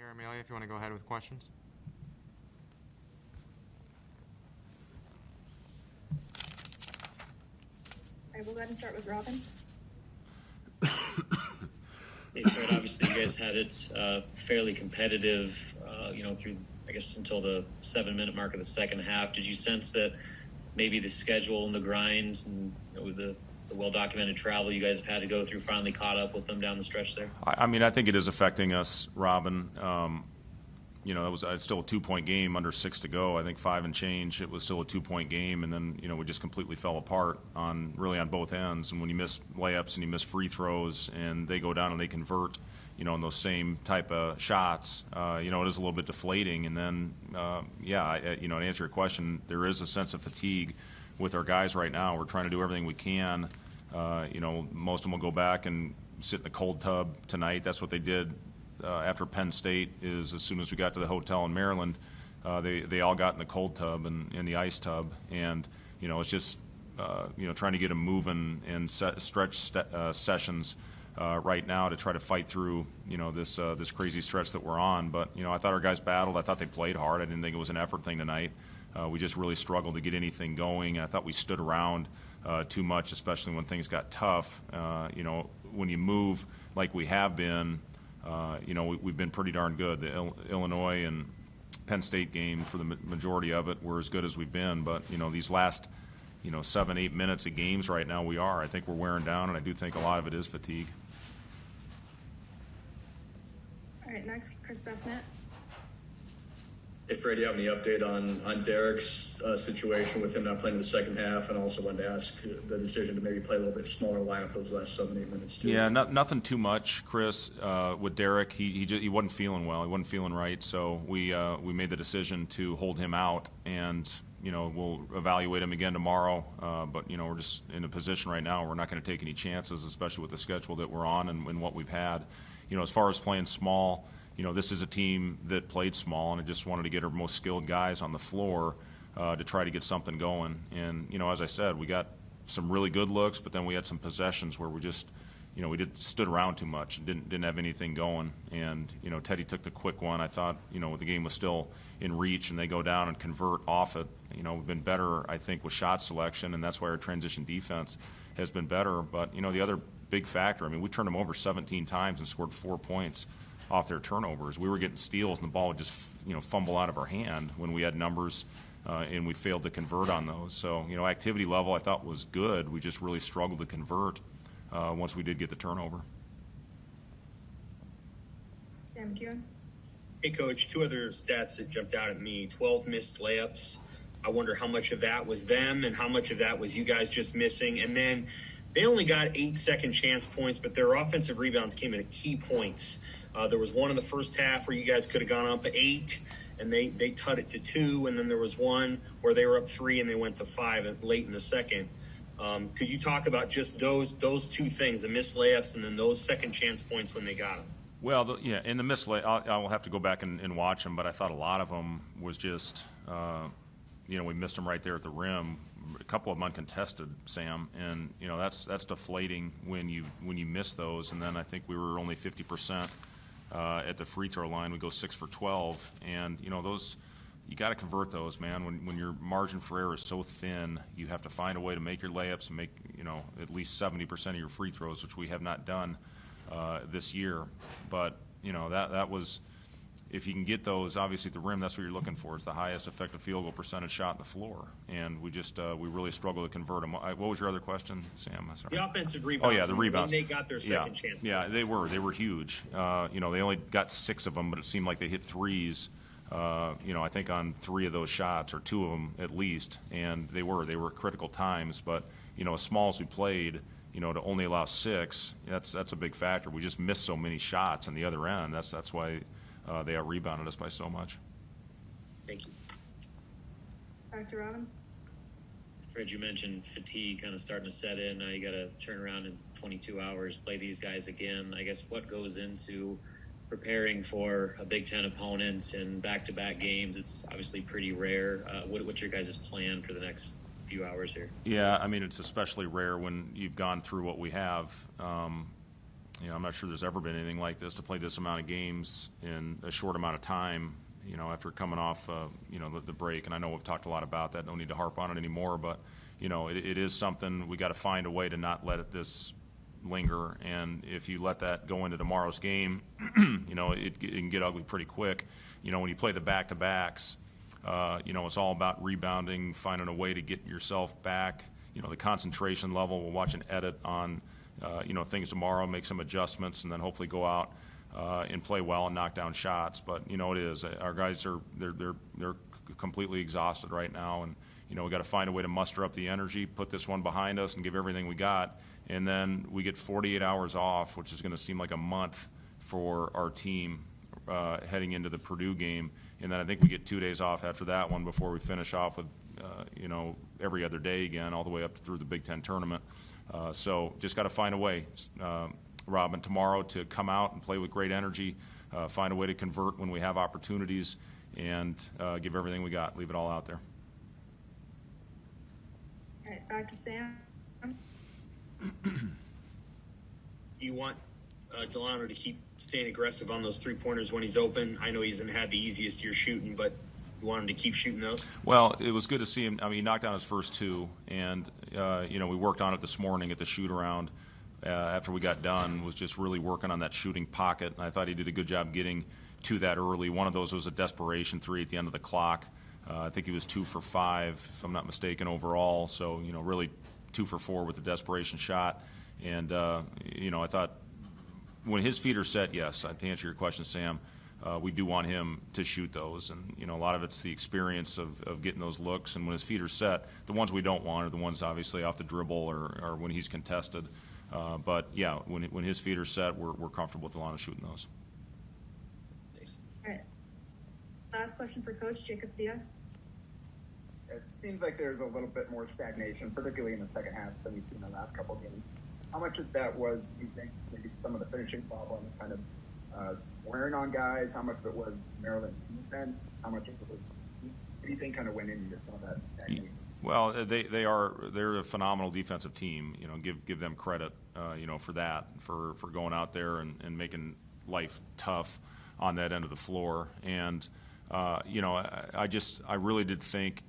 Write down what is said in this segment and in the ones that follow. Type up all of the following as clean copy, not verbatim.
Here, Amelia, if you want to go ahead with questions. All right, we'll go ahead and start with Robin. Hey, Fred, obviously you guys had it fairly competitive, through, I guess, until the 7-minute mark of the second half. Did you sense that maybe the schedule and the grinds and with the well-documented travel you guys have had to go through finally caught up with them down the stretch there? I think it is affecting us, Robin. It was still a 2-point game under 6 to go. I think 5 and change, it was still a 2-point game, and then we just completely fell apart on both ends. And when you miss layups and you miss free throws, and they go down and they convert, in those same type of shots, it is a little bit deflating. And then, to answer your question, there is a sense of fatigue with our guys right now. We're trying to do everything we can. Most of them will go back and sit in the cold tub tonight. That's what they did. After Penn State, is as soon as we got to the hotel in Maryland, they all got in the cold tub and in the ice tub, and it's just trying to get them moving in stretch sessions right now to try to fight through this crazy stretch that we're on. But I thought our guys battled. I thought they played hard. I didn't think it was an effort thing tonight. We just really struggled to get anything going. I thought we stood around too much, especially when things got tough. When you move like we have been. We've been pretty darn good. The Illinois and Penn State game, for the majority of it, were as good as we've been. But, these last, 7-8 minutes of games right now, I think we're wearing down, and I do think a lot of it is fatigue. All right, next, Chris Besnett. Hey, Fred, do you have any update on Derek's situation with him not playing in the second half? And also wanted to ask the decision to maybe play a little bit smaller lineup those last 7-8 minutes, too. Yeah, nothing too much, Chris. With Derek, he wasn't feeling well. He wasn't feeling right. So we made the decision to hold him out, and, we'll evaluate him again tomorrow. But, we're just in a position right now, we're not going to take any chances, especially with the schedule that we're on and what we've had. As far as playing small, this is a team that played small, and I just wanted to get our most skilled guys on the floor to try to get something going. And, as I said, we got some really good looks, but then we had some possessions where we just, we stood around too much and didn't have anything going. And, Teddy took the quick one. I thought, the game was still in reach, and they go down and convert off it. We've been better, I think, with shot selection, and that's why our transition defense has been better. But, the other big factor, we turned them over 17 times and scored 4 points off their turnovers. We were getting steals, and the ball would just fumble out of our hand when we had numbers, and we failed to convert on those. So activity level I thought was good. We just really struggled to convert once we did get the turnover. Sam McEwen. Hey, Coach, 2 other stats that jumped out at me. 12 missed layups. I wonder how much of that was them and how much of that was you guys just missing. And then they only got 8 second chance points, but their offensive rebounds came in at key points. There was one in the first half where you guys could have gone up 8, and they tut it to 2, and then there was one where they were up 3 and they went to 5 late in the second. Could you talk about just those 2 things, the missed layups and then those second chance points when they got them? Well, in the missed I will have to go back and watch them, but I thought a lot of them was just, we missed them right there at the rim. A couple of them uncontested, Sam, and that's deflating when you miss those. And then I think we were only 50%. At the free throw line, we go 6 for 12, and those, you got to convert those, man. When your margin for error is so thin, you have to find a way to make your layups and make at least 70% of your free throws, which we have not done this year. But that was, if you can get those, obviously at the rim, that's what you're looking for. It's the highest effective field goal percentage shot on the floor, and we just we really struggle to convert them. What was your other question, Sam? Sorry. The offensive rebounds. Oh yeah, the rebounds. When they got their second chance. Yeah, they were huge. They only got 6 of them, but it seemed like they hit threes. I think on 3 of those shots, or 2 of them at least, and they were at critical times. But as small as we played, to only allow 6, that's a big factor. We just missed so many shots on the other end. That's why. They out-rebounded us by so much. Thank you. Back to Robin. Fred, you mentioned fatigue kind of starting to set in. Now you got to turn around in 22 hours, play these guys again. I guess what goes into preparing for a Big Ten opponent and back-to-back games? It's obviously pretty rare. What's your guys' plan for the next few hours here? Yeah, it's especially rare when you've gone through what we have. I'm not sure there's ever been anything like this, to play this amount of games in a short amount of time, after coming off, the break. And I know we've talked a lot about that. Don't need to harp on it anymore, but, it is something we got to find a way to not let this linger. And if you let that go into tomorrow's game, it can get ugly pretty quick. When you play the back-to-backs, it's all about rebounding, finding a way to get yourself back. The concentration level. We'll watch an edit on, things tomorrow, make some adjustments, and then hopefully go out and play well and knock down shots. But it is, our guys they're completely exhausted right now, and we got to find a way to muster up the energy, put this one behind us, and give everything we got. And then we get 48 hours off, which is going to seem like a month for our team heading into the Purdue game. And then I think we get 2 days off after that one before we finish off with, every other day again, all the way up through the Big Ten tournament. So just got to find a way, Robin, tomorrow to come out and play with great energy, find a way to convert when we have opportunities, and give everything we got, leave it all out there. All right, back to Sam. You want Delano to keep staying aggressive on those three-pointers when he's open. I know he hasn't had the easiest year shooting, but you want him to keep shooting those? Well, it was good to see him. I mean, he knocked down his first two, and, we worked on it this morning at the shoot-around after we got done, was just really working on that shooting pocket. And I thought he did a good job getting to that early. One of those was a desperation three at the end of the clock. I think he was 2 for 5, if I'm not mistaken, overall. So, really 2 for 4 with the desperation shot. And, I thought when his feet are set, yes, to answer your question, Sam, we do want him to shoot those. And, a lot of it's the experience of getting those looks. And when his feet are set, the ones we don't want are the ones obviously off the dribble or when he's contested. But, yeah, when his feet are set, we're comfortable with Delano shooting those. Thanks. All right. Last question for Coach Jacob Dia. It seems like there's a little bit more stagnation, particularly in the second half, than we've seen in the last couple of games. How much of that was, do you think, maybe some of the finishing problems kind of wearing on guys? How much of it was Maryland defense? How much of it was what do you think kind of went into some of that stagnation? Well, they're a phenomenal defensive team. Give them credit, for that, for going out there and making life tough on that end of the floor. And I really did think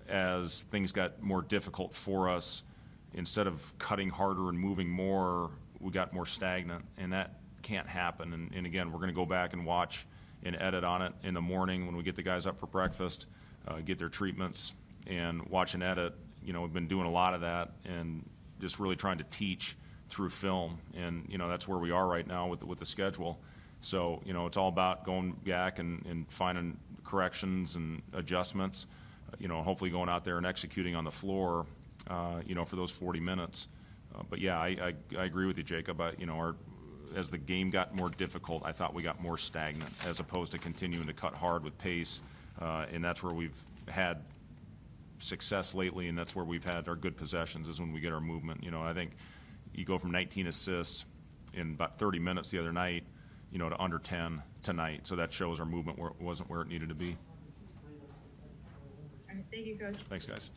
as things got more difficult for us, instead of cutting harder and moving more, we got more stagnant, and that can't happen. And again, we're going to go back and watch and edit on it in the morning when we get the guys up for breakfast, get their treatments, and watch and edit. We've been doing a lot of that and just really trying to teach through film. And, that's where we are right now with the schedule. So, it's all about going back and finding corrections and adjustments, hopefully going out there and executing on the floor, for those 40 minutes. But, yeah, I agree with you, Jacob. As the game got more difficult, I thought we got more stagnant as opposed to continuing to cut hard with pace. And that's where we've had success lately, and that's where we've had our good possessions is when we get our movement. I think you go from 19 assists in about 30 minutes the other night, to under 10 tonight. So that shows our movement wasn't where it needed to be. All right, thank you, Coach. Thanks, guys.